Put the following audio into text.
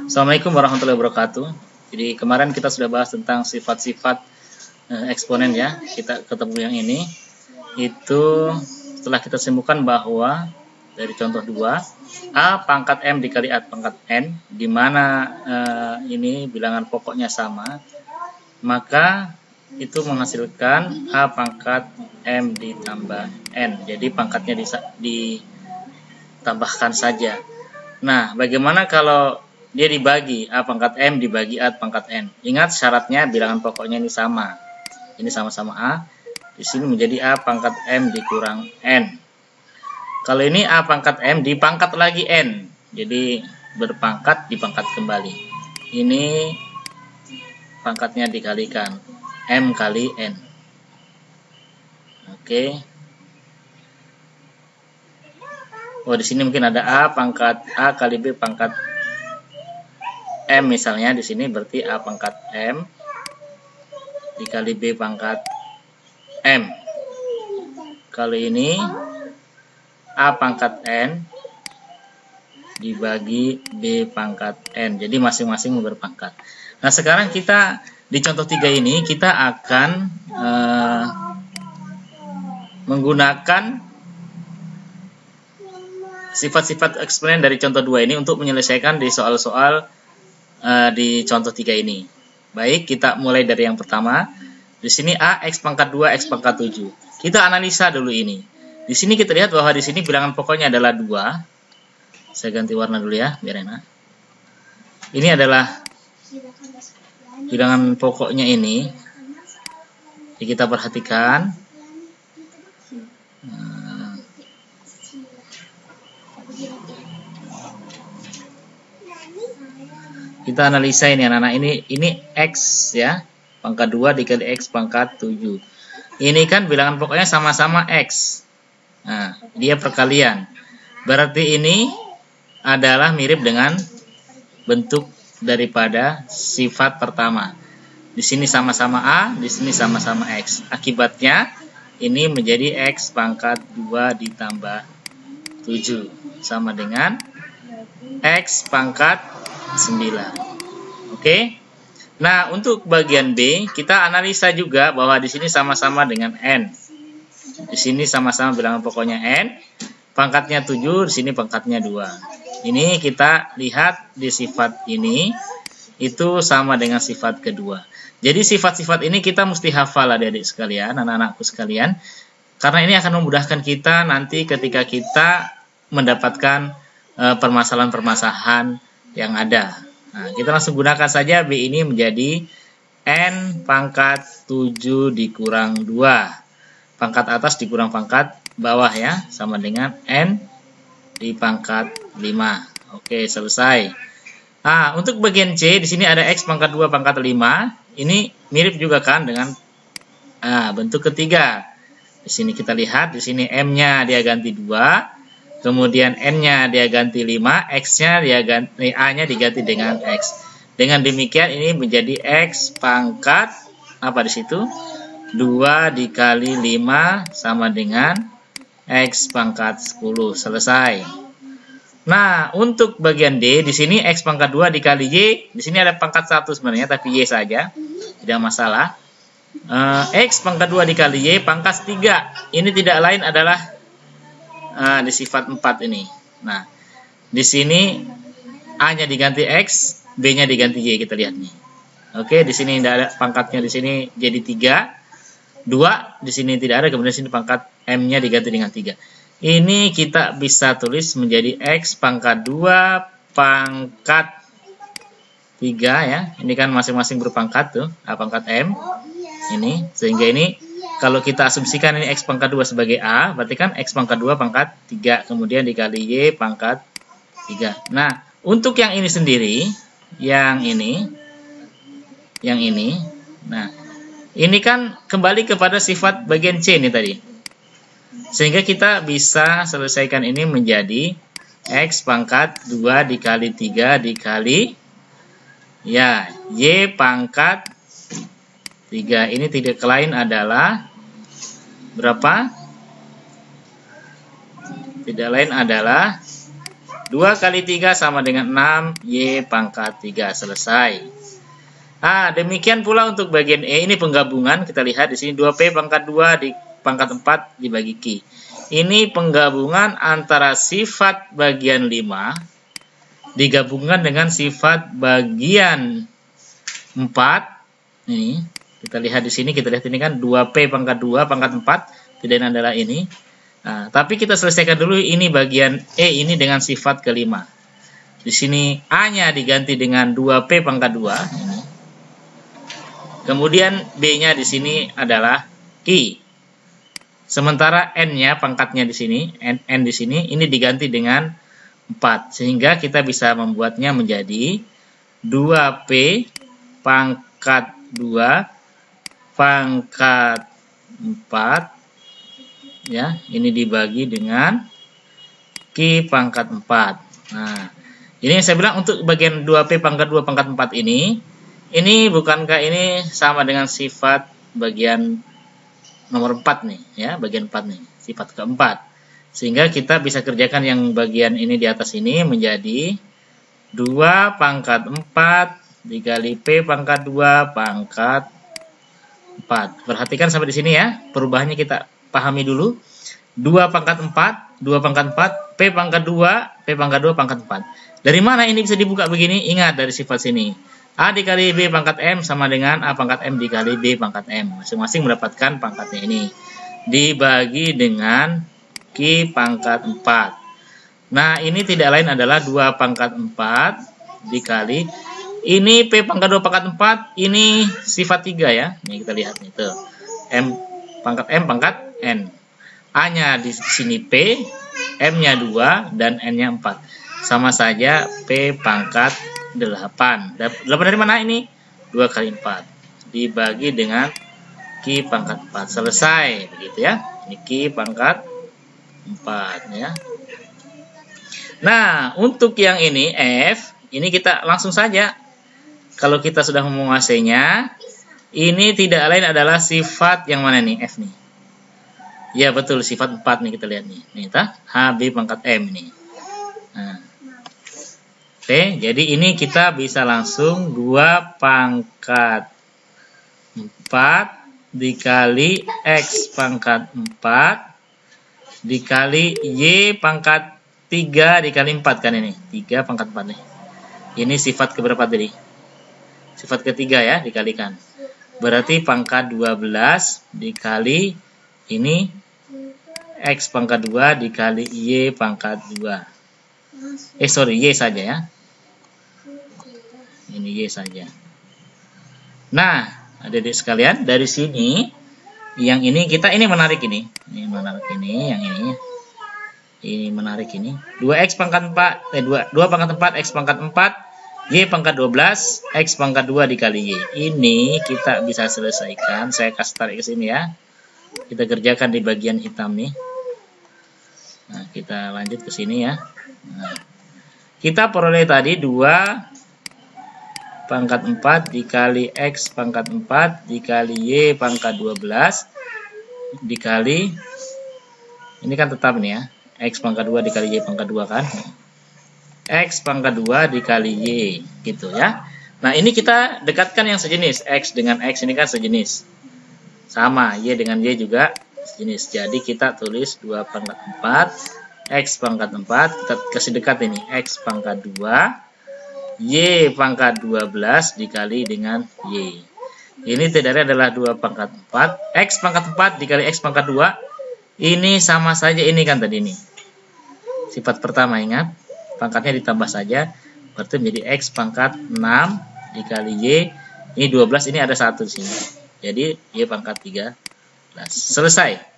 Assalamualaikum warahmatullahi wabarakatuh. Jadi kemarin kita sudah bahas tentang sifat-sifat eksponen ya. Kita ketemu yang ini. Itu setelah kita simpulkan bahwa dari contoh 2, A pangkat M dikali A pangkat N, di mana ini bilangan pokoknya sama, maka itu menghasilkan A pangkat M ditambah N. Jadi pangkatnya ditambahkan saja. Nah, bagaimana kalau dia dibagi A pangkat M dibagi A pangkat N? Ingat syaratnya bilangan pokoknya ini sama. Ini sama-sama A. Di sini menjadi A pangkat M dikurang N. Kalau ini A pangkat M dipangkat lagi N. Jadi berpangkat dipangkat kembali. Ini pangkatnya dikalikan M kali N. Oke. Oh, di sini mungkin ada A pangkat A kali B pangkat M misalnya. Di sini berarti A pangkat M dikali B pangkat M. Kalau ini A pangkat N dibagi B pangkat N. Jadi masing-masing berpangkat. Nah, sekarang kita di contoh 3 ini kita akan menggunakan sifat-sifat eksponen dari contoh 2 ini untuk menyelesaikan di soal-soal di contoh 3 ini. Baik, kita mulai dari yang pertama. Di sini A X pangkat 2 X pangkat 7. Kita analisa dulu ini. Di sini kita lihat bahwa di sini bilangan pokoknya adalah 2. Saya ganti warna dulu ya, biar enak. Ini adalah bilangan pokoknya ini. Jadi kita perhatikan. Kita analisa ini anak-anak, ini X ya, pangkat 2 dikali X pangkat 7. Ini kan bilangan pokoknya sama-sama X. Nah, dia perkalian. Berarti ini adalah mirip dengan bentuk daripada sifat pertama. Di sini sama-sama A, di sini sama-sama X. Akibatnya ini menjadi X pangkat 2 ditambah 7 sama dengan X pangkat 9. Oke. Nah, untuk bagian B kita analisa juga bahwa di sini sama-sama dengan N. Di sini sama-sama bilangan pokoknya N. Pangkatnya 7, di sini pangkatnya 2. Ini kita lihat di sifat ini itu sama dengan sifat kedua. Jadi sifat-sifat ini kita mesti hafal adik-adik sekalian, anak-anakku sekalian. Karena ini akan memudahkan kita nanti ketika kita mendapatkan permasalahan-permasalahan yang ada. Nah, kita langsung gunakan saja B ini menjadi N pangkat 7 dikurang 2. Pangkat atas dikurang pangkat bawah ya, sama dengan N di pangkat 5. Oke, selesai. Nah, untuk bagian C di sini ada X pangkat 2 pangkat 5. Ini mirip juga kan dengan bentuk ketiga. Di sini kita lihat, di sini M-nya dia ganti 2. Kemudian N-nya dia ganti 5, X-nya dia ganti A-nya diganti dengan X. Dengan demikian ini menjadi X pangkat apa di situ? 2 dikali 5 sama dengan X pangkat 10. Selesai. Nah, untuk bagian D di sini X pangkat 2 dikali Y. Di sini ada pangkat 1 sebenarnya, tapi Y saja. Tidak masalah. X pangkat 2 dikali Y pangkat 3. Ini tidak lain adalah di sifat 4 ini. Nah, di sini A-nya diganti X, B-nya diganti Y, kita lihat nih. Oke, di sini tidak ada pangkatnya, di sini jadi 3. 2 di sini tidak ada, kemudian di sini pangkat M-nya diganti dengan 3. Ini kita bisa tulis menjadi X pangkat 2 pangkat 3 ya. Ini kan masing-masing berpangkat tuh, A pangkat M. Ini, sehingga ini kalau kita asumsikan ini X pangkat 2 sebagai A, berarti kan X pangkat 2 pangkat 3, kemudian dikali Y pangkat 3. Nah, untuk yang ini sendiri, yang ini, nah, ini kan kembali kepada sifat bagian C ini tadi. Sehingga kita bisa selesaikan ini menjadi X pangkat 2 dikali 3 dikali ya Y pangkat 3. Ini tidak lain adalah berapa? Tidak lain adalah 2 kali 3 sama dengan 6, Y pangkat 3. Selesai. Demikian pula untuk bagian E, ini penggabungan. Kita lihat di sini 2P pangkat 2 di pangkat 4 dibagi Q. Ini penggabungan antara sifat bagian 5 digabungkan dengan sifat bagian 4. Ini kita lihat di sini, kita lihat ini kan 2P pangkat 2 pangkat 4, tidak adalah ini. Tapi kita selesaikan dulu ini bagian E ini dengan sifat kelima. Di sini A-nya diganti dengan 2P pangkat 2 ini. Kemudian B-nya di sini adalah Q. Sementara N-nya pangkatnya di sini, N di sini ini diganti dengan 4, sehingga kita bisa membuatnya menjadi 2P pangkat 2 pangkat 4, ya, ini dibagi dengan Q pangkat 4. Nah, ini yang saya bilang untuk bagian 2P pangkat 2 pangkat 4 ini bukankah ini sama dengan sifat bagian nomor 4 nih, ya, bagian 4 nih, sifat keempat. Sehingga kita bisa kerjakan yang bagian ini di atas ini menjadi 2 pangkat 4 dikali P pangkat 2 pangkat 4. Perhatikan sampai di sini ya, perubahannya kita pahami dulu. 2 pangkat 4, 2 pangkat 4, P pangkat 2, P pangkat 2 pangkat 4. Dari mana ini bisa dibuka begini? Ingat dari sifat sini. A dikali B pangkat M sama dengan A pangkat M dikali B pangkat M. Masing-masing mendapatkan pangkatnya ini. Dibagi dengan Q pangkat 4. Nah, ini tidak lain adalah 2 pangkat 4 dikali. Ini P pangkat 2 pangkat 4, ini sifat 3 ya. Ini kita lihat nih tuh. M pangkat N. A-nya di sini P, M-nya 2 dan N-nya 4. Sama saja P pangkat 8. 8 dari mana ini? 2 kali 4 dibagi dengan Q pangkat 4. Selesai begitu ya. Ini Q pangkat 4 ya. Nah, untuk yang ini F, ini kita langsung saja. Kalau kita sudah menguasainya, ini tidak lain adalah sifat yang mana nih? F nih. Ya betul, sifat 4 nih kita lihat nih. Nih HB pangkat M nih. Nah. Oke, jadi ini kita bisa langsung 2 pangkat 4 dikali X pangkat 4 dikali Y pangkat 3 dikali 4 kan ini. 3 pangkat 4 nih. Ini sifat keberapa tadi? Sifat ketiga ya, dikalikan. Berarti pangkat 12 dikali ini X pangkat 2 dikali Y pangkat 2. Y saja ya. Ini Y saja. Nah, adik-adik sekalian, dari sini yang ini kita ini menarik ini. Ini menarik ini, yang ini. Ini menarik ini. 2X pangkat 4, 2 pangkat 4 X pangkat 4 Y pangkat 12 X pangkat 2 dikali Y. Ini kita bisa selesaikan. Saya kasih tarik ke sini ya. Kita kerjakan di bagian hitam nih. Nah, kita lanjut ke sini ya. Nah, kita peroleh tadi 2 pangkat 4 dikali X pangkat 4 dikali Y pangkat 12 dikali, ini kan tetap nih ya, X pangkat 2 dikali Y pangkat 2 kan, X pangkat 2 dikali Y gitu ya. Nah, ini kita dekatkan yang sejenis. X dengan X ini kan sejenis, sama, Y dengan Y juga sejenis. Jadi kita tulis 2 pangkat 4 X pangkat 4, kita kasih dekat ini, X pangkat 2 Y pangkat 12 dikali dengan Y. Ini tidak adalah 2 pangkat 4 X pangkat 4 dikali X pangkat 2. Ini sama saja, ini kan tadi nih sifat pertama, ingat, pangkatnya ditambah saja, berarti menjadi X pangkat 6 dikali Y. Ini 12, ini ada 1 di sini, jadi Y pangkat 13. Selesai.